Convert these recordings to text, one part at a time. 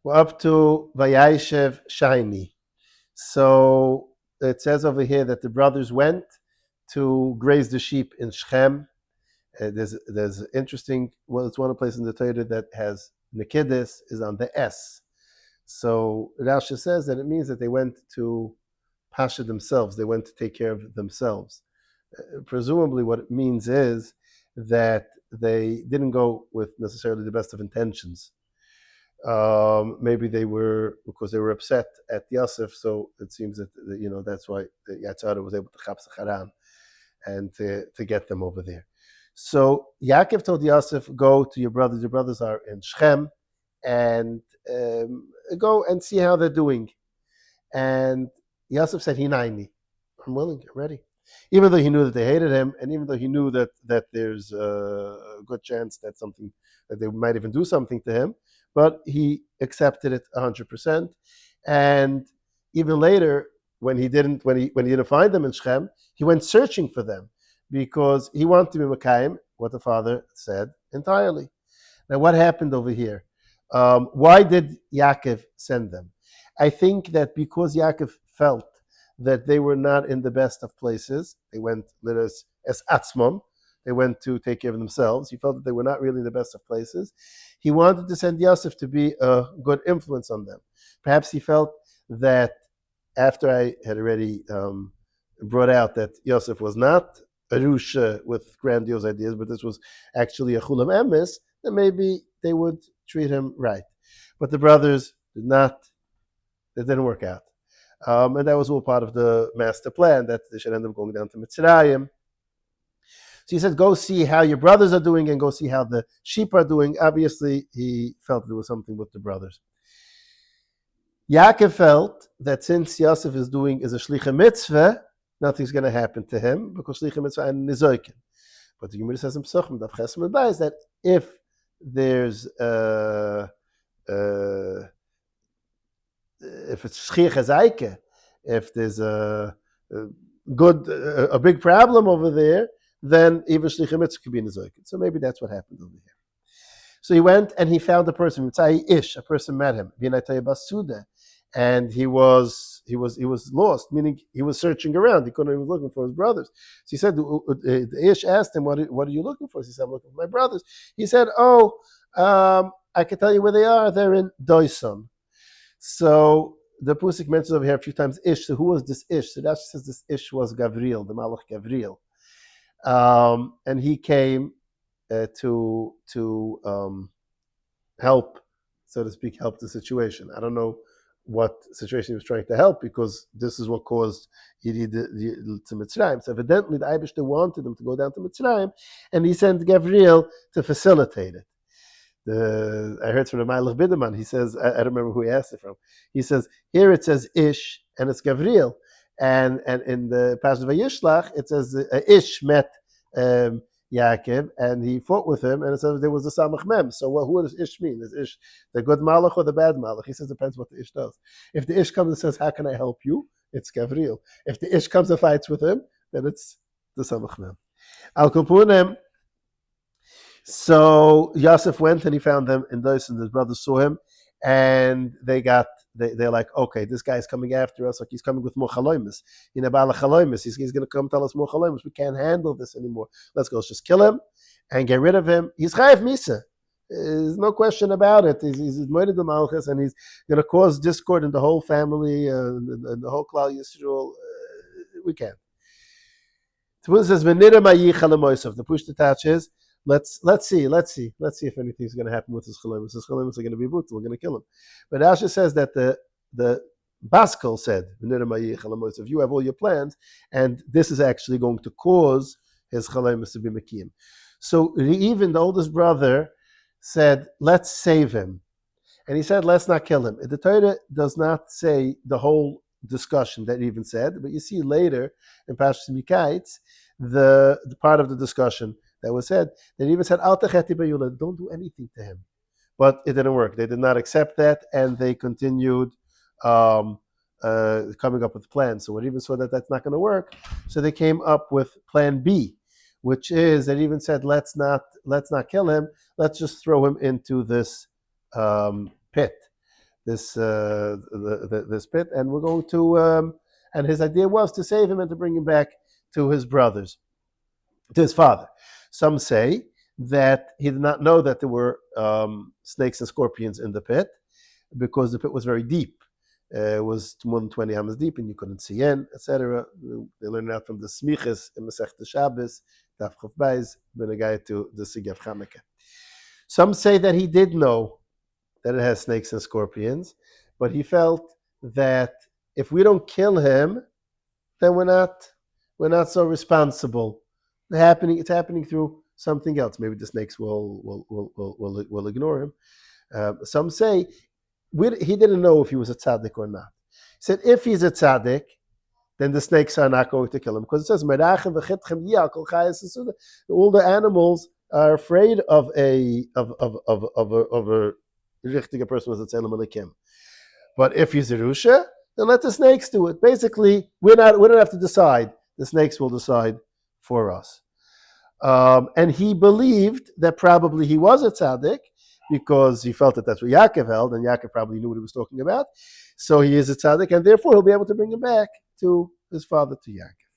We're up to Vayeshev shiny. So it says over here that the brothers went to graze the sheep in Shechem. There's interesting. Well, it's one of the places in the Torah that has Nikidis is on the S. So Rashi says that it means that they went to pasha themselves. They went to take care of themselves. Presumably, what it means is that they didn't go with necessarily the best of intentions. Maybe they were because they were upset at Yosef, so it seems that that's why Yatzara was able to chapsa Haran and to get them over there. So Yaakov told Yosef, "Go to your brothers. Your brothers are in Shechem, and go and see how they're doing." And Yosef said, "Hinaini, I'm willing, I'm ready." Even though he knew that they hated him, and even though he knew that there's a good chance that they might even do something to him, but he accepted it 100%. And even later, when he didn't find them in Shechem, he went searching for them because he wanted to be Mekayim, what the father said entirely. Now, what happened over here? Why did Yaakov send them? I think that because Yaakov felt that they were not in the best of places, they went as atzmon, they went to take care of themselves. He felt that they were not really in the best of places. He wanted to send Yosef to be a good influence on them. Perhaps he felt that after I had already brought out that Yosef was not a Rusha with grandiose ideas, but this was actually a Chulam Emes, then maybe they would treat him right. But the brothers it didn't work out. And that was all part of the master plan, that they should end up going down to Mitzrayim. So he said, go see how your brothers are doing and go see how the sheep are doing. Obviously, he felt there was something with the brothers. Yaakov felt that since Yosef is a shlicha mitzvah, nothing's going to happen to him because shlicha mitzvah and nizoikin. But the Gemara says in Pesachim, Daf Ches Amud Beis, that if there's if it's shchich hazaike, if there's a big problem over there, then even shlicha mitzvah could be nizoikin. So maybe that's what happened over here. So he went and he found a person, a person met him, and he was lost, meaning he was searching around. He was looking for his brothers. So he said, the Ish asked him, what are you looking for? So he said, I'm looking for my brothers. He said, I can tell you where they are. They're in Doisom. So the Pusik mentions over here a few times Ish. So who was this Ish? So Rashi says this Ish was Gavriel, the Malach Gavriel. And he came to help, so to speak, help the situation. I don't know what situation he was trying to help, because this is what caused Yiri to Mitzrayim. So evidently the Eibishter wanted him to go down to Mitzrayim, and he sent Gavriel to facilitate it. I heard from the Malach Biderman, he says, I don't remember who he asked it from, he says, here it says Ish, and it's Gavriel. And in the passage of Vayishlach, it says Ish met Yaakov, and he fought with him, and it says there was a Samach Mem. So who does Ish mean? Is Ish the good Malach or the bad Malach? He says it depends what the Ish does. If the Ish comes and says, how can I help you? It's Gavriel. If the Ish comes and fights with him, then it's the Samach Mem. Al Kupunim. So Yosef went and he found them in those, and his brothers saw him, and they're like, okay, this guy's coming after us, like he's coming with more chaloimus. He's going to come tell us more chaloimus. We can't handle this anymore. Let's just kill him and get rid of him. He's chayav misa. There's no question about it. He's moed the malchus, and he's going to cause discord in the whole family and the whole Klal Yisrael. We can't. Tefillah says, "V'nira mayicha lemoisav." The push to touch is, let's see if anything's going to happen with his chalemus. His chalemus are going to be brutal. We're going to kill him. But Asher says that the Baskel said, if you have all your plans, and this is actually going to cause his chalemus to be mekiyim. So even the oldest brother said, let's save him. And he said, let's not kill him. The Torah does not say the whole discussion that he even said, but you see later in Parshas Mikayitz, the part of the discussion that was said, that even said, Al techeti b'yulad, don't do anything to him. But it didn't work. They did not accept that, and they continued coming up with plans. So when even saw that that's not going to work, so they came up with plan B, which is, they even said, let's not kill him, let's just throw him into this pit. this this pit, and we're going to. And his idea was to save him and to bring him back to his brothers, to his father. Some say that he did not know that there were snakes and scorpions in the pit because the pit was very deep. It was more than 20 amas deep, and you couldn't see in, etc. They learned out from the Smiches in Masechta Shabbos, Daf Chof Beis, Benegay to the Sugya of Chanukah. Some say that he did know that it has snakes and scorpions, but he felt that if we don't kill him, then we're not so responsible. It's happening through something else. Maybe the snakes will ignore him. Some say he didn't know if he was a tzaddik or not. He said if he's a tzaddik, then the snakes are not going to kill him, because it says all the animals are afraid of a richtige person who's a tzelem elikim. But if he's a rusha, then let the snakes do it. Basically, we don't have to decide. The snakes will decide for us. And he believed that probably he was a tzaddik because he felt that that's what Yaakov held, and Yaakov probably knew what he was talking about. So he is a tzaddik, and therefore he'll be able to bring him back to his father, to Yaakov.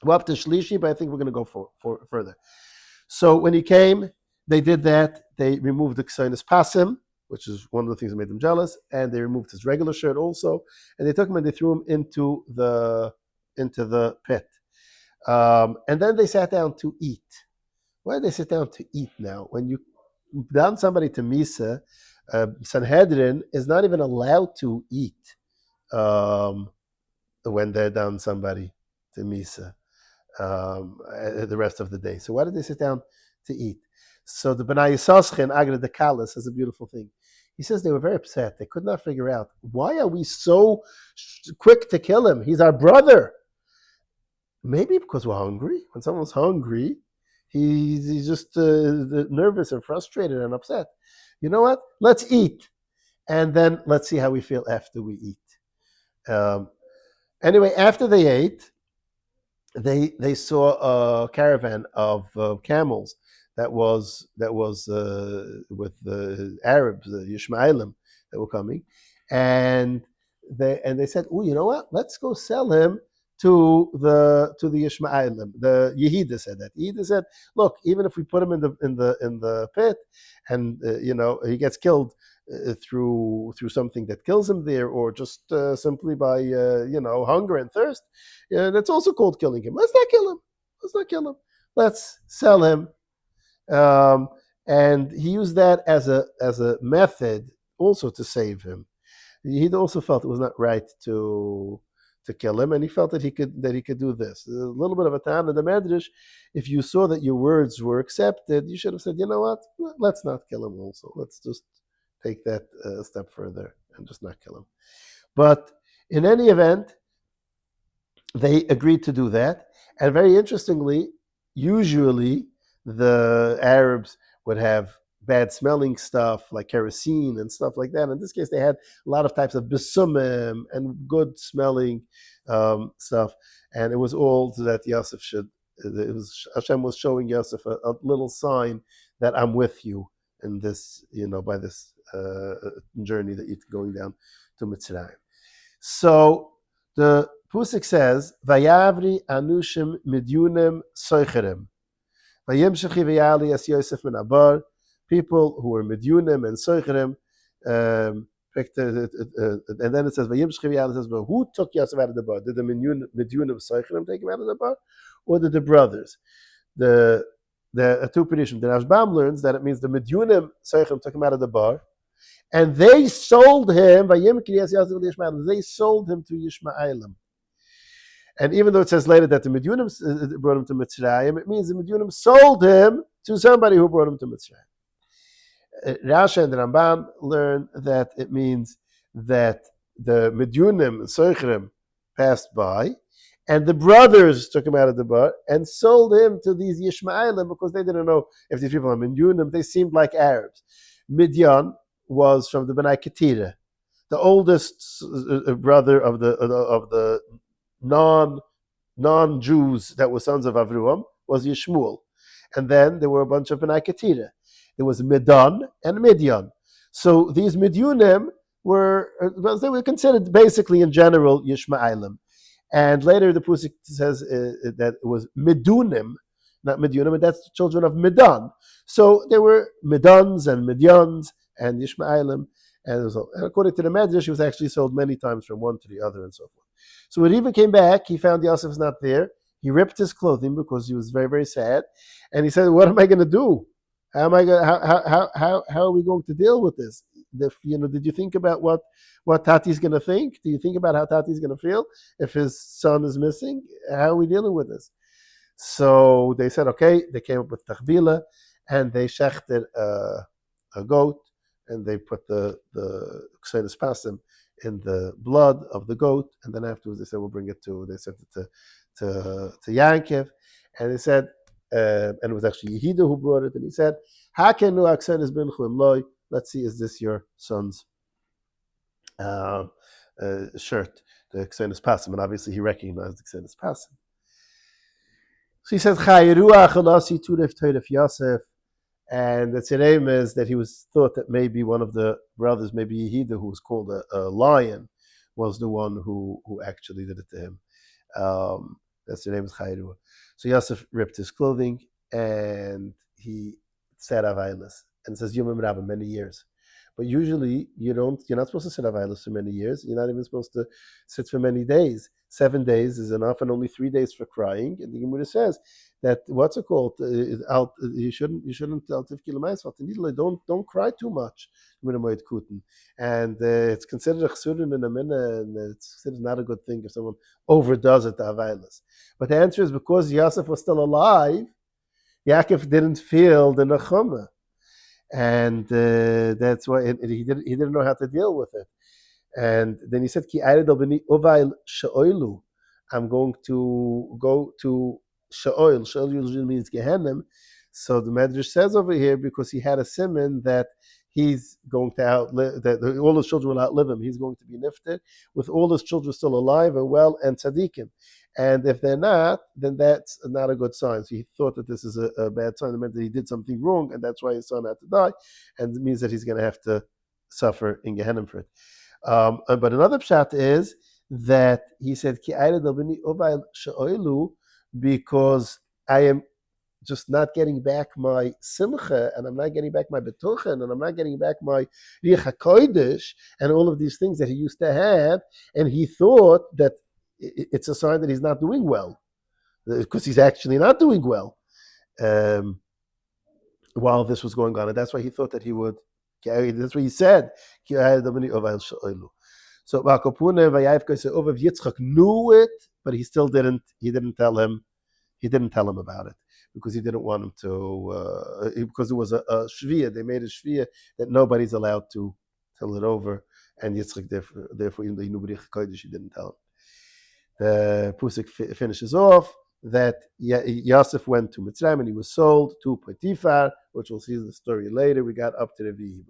Well, up to Shlishi, but I think we're going to go for further. So when he came, they did that. They removed the Ksoinis Pasim, which is one of the things that made them jealous, and they removed his regular shirt also, and they took him and they threw him into the pit. And then they sat down to eat. Why did they sit down to eat now? When you down somebody to Misa, Sanhedrin is not even allowed to eat when they're down somebody to Misa the rest of the day. So why did they sit down to eat? So the B'nai Yissaschar, Agra de Kalas, has a beautiful thing. He says they were very upset. They could not figure out, why are we so quick to kill him? He's our brother. Maybe because we're hungry. When someone's hungry, he's just nervous and frustrated and upset. You know what? Let's eat. And then let's see how we feel after we eat. Anyway, after they ate, they saw a caravan of camels that was with the Arabs, the Yishmaelim that were coming, and they said, "Oh, you know what? Let's go sell him to the Yishmaelim." The Yehida said that. Yehida said, "Look, even if we put him in the pit, and he gets killed through something that kills him there, or just simply by hunger and thirst, that's also called killing him. Let's not kill him. Let's sell him." And he used that as a method also to save him. He also felt it was not right to kill him, and he felt that he could do this. A little bit of a time in the Medrash. If you saw that your words were accepted, you should have said, "You know what? Let's not kill him. Also, let's just take that a step further and just not kill him." But in any event, they agreed to do that. And very interestingly, usually the Arabs would have bad smelling stuff like kerosene and stuff like that. In this case, they had a lot of types of besumim and good smelling stuff. And it was all so that Yosef Hashem was showing Yosef a little sign that I'm with you in this, by this journey that you're going down to Mitzrayim. So the Pusik says, Vayavri anushim midyunim soicherem. Vayimshechi vayali as Yosef min abar. People who were midyunim and soicherem. And then it says, Vayimshechi vayali says, well, who took Yosef out of the bar? Did the midyunim soicherem take him out of the bar? Or did the brothers? The two Perishim. The Rashbam learns that it means the midyunim soicherem took him out of the bar. And they sold him, they sold him to Yishmaelim. And even though it says later that the Midyunim brought him to Mitzrayim, it means the Midyunim sold him to somebody who brought him to Mitzrayim. Rashi and the Rambam learn that it means that the Midyunim, Soichrim, passed by, and the brothers took him out of the bar and sold him to these Yishmaelim because they didn't know if these people are Midyunim. They seemed like Arabs. Midian was from the B'nai Ketira, the oldest brother of the non-Jews that were sons of Avruam was Yishmuel. And then there were a bunch of B'nai Ketira. There was Midan and Midian. So these Midyunim they were considered basically in general Yishmaelim. And later the Pusik says that it was Midunim, not Midunim, and that's the children of Midan. So there were Midans and Midyans and Yishmaelim. And according to the Medrash, he was actually sold many times from one to the other and so forth. So when Reuven came back, he found Yosef's not there. He ripped his clothing because he was very, very sad. And he said, what am I going to do? How am I going? How are we going to deal with this? Did you think about what Tati's going to think? Do you think about how Tati's going to feel if his son is missing? How are we dealing with this? So they said, okay. They came up with tachbila, and they shechted a goat, and they put the ksenis pasim in the blood of the goat, and then afterwards they said, we'll bring it to. They sent it to Yankev, and they said, and it was actually Yehuda who brought it, and he said, "Hakenu aksenis binchu imloi." Let's see, is this your son's shirt, the ksenis pasim? And obviously he recognized the ksenis pasim. So he says, "Chayiruach alasi turef teiref Yosef." And the tzirem is that he was thought that maybe one of the brothers, maybe Yehuda, who was called a lion, was the one who actually did it to him. That's the name is Chayru. So Yosef ripped his clothing and he said Availas. And it says Yomim Rabbah, many years. But usually you're not supposed to sit Availas for many years. You're not even supposed to sit for many days. 7 days is enough, and only 3 days for crying. And the Gemara says that what's it called? You shouldn't don't cry too much. And it's considered a chsurin in a minute, and it's considered not a good thing if someone overdoes it to Availas. But the answer is because Yosef was still alive, Yaakov didn't feel the nechama, and that's why he didn't know how to deal with it. And then he said, "Ki I'm going to go to Sha'oil. Sha'oil usually means Gehenim. So the Medrash says over here, because he had a simon that he's going to outlive, that all his children will outlive him. He's going to be nifted with all his children still alive and well and tzaddikim. And if they're not, then that's not a good sign. So he thought that this is a bad sign. It meant that he did something wrong, and that's why his son had to die. And it means that he's going to have to suffer in Gehenim for it. But another pshat is that he said, because I am just not getting back my simcha, and I'm not getting back my betuchen, and I'm not getting back my riach hakodesh, and all of these things that he used to have, and he thought that it's a sign that he's not doing well, because he's actually not doing well while this was going on, and that's why he thought that he would. That's what he said. So Yitzchak knew it, but he still didn't. He didn't tell him. He didn't tell him about it because he didn't want him to. Because it was a shviyah. They made a shviyah that nobody's allowed to tell it over, and Yitzchak therefore even though he knew B'rich Kodesh, he didn't tell him. The Pusik finishes off that Yosef went to Mitzrayim and he was sold to Potiphar, which we'll see the story later. We got up to Revi'i.